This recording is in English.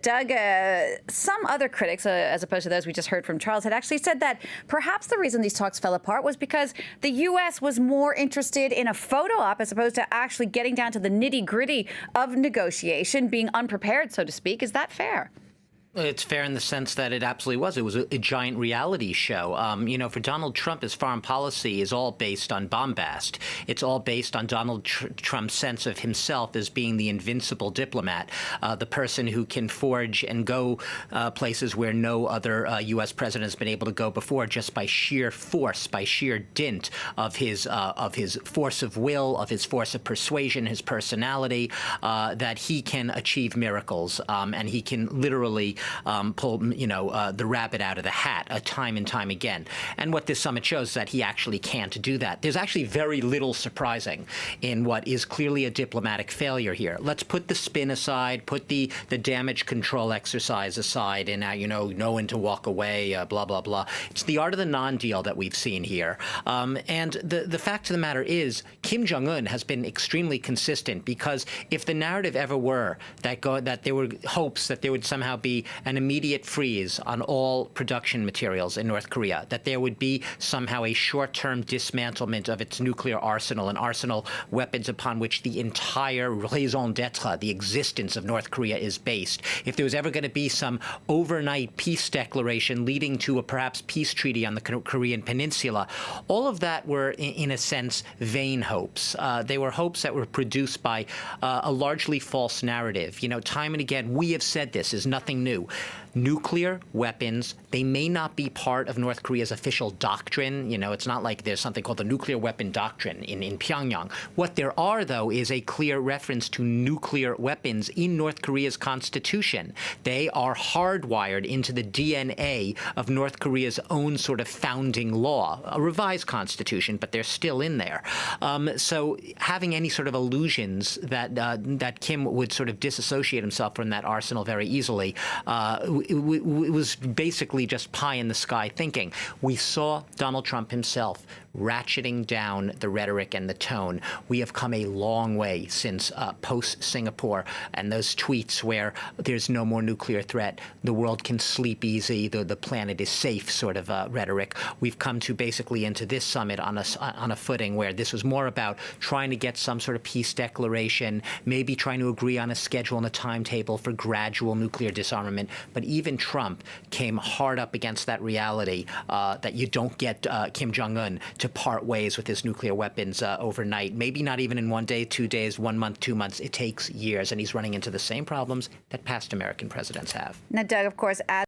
Doug, some other critics, as opposed to those we just heard from Charles, had actually said that perhaps the reason these talks fell apart was because the U.S. was more interested in a photo op as opposed to actually getting down to the nitty-gritty of negotiation, being unprepared, so to speak. Is that fair? It's fair in the sense that it absolutely was. It was a giant reality show. For Donald Trump, his foreign policy is all based on bombast. It's all based on Donald Trump's sense of himself as being the invincible diplomat, the person who can forge and go places where no other U.S. president has been able to go before, just by sheer force, by sheer dint of his force of will, of his force of persuasion, his personality, that he can achieve miracles, and he can literally pull, the rabbit out of the hat time and time again. And what this summit shows is that he actually can't do that. There's actually very little surprising in what is clearly a diplomatic failure here. Let's put the spin aside, put the damage control exercise aside, and now, know when to walk away, blah, blah, blah. It's the art of the non-deal that we've seen here. And the fact of the matter is, Kim Jong-un has been extremely consistent, because if the narrative ever were that there were hopes that there would somehow be an immediate freeze on all production materials in North Korea, that there would be somehow a short-term dismantlement of its nuclear arsenal, an arsenal weapons upon which the entire raison d'etre, the existence of North Korea, is based. If there was ever going to be some overnight peace declaration leading to a perhaps peace treaty on the Korean peninsula, all of that were, in a sense, vain hopes. They were hopes that were produced by a largely false narrative. Time and again, we have said this is nothing new. Nuclear weapons, they may not be part of North Korea's official doctrine. It's not like there's something called the nuclear weapon doctrine in Pyongyang. What there are, though, is a clear reference to nuclear weapons in North Korea's constitution. They are hardwired into the DNA of North Korea's own sort of founding law, a revised constitution, but they're still in there. So having any sort of illusions that Kim would sort of disassociate himself from that arsenal very easily, it was basically just pie-in-the-sky thinking. We saw Donald Trump himself ratcheting down the rhetoric and the tone. We have come a long way since post-Singapore and those tweets where there's no more nuclear threat, the world can sleep easy, the planet is safe sort of rhetoric. We've come to basically into this summit on a footing where this was more about trying to get some sort of peace declaration, maybe trying to agree on a schedule and a timetable for gradual nuclear disarmament. But even Trump came hard up against that reality that you don't get Kim Jong-un to part ways with his nuclear weapons overnight, maybe not even in 1 day, 2 days, 1 month, 2 months. It takes years, and he's running into the same problems that past American presidents have. Now, Doug, of course,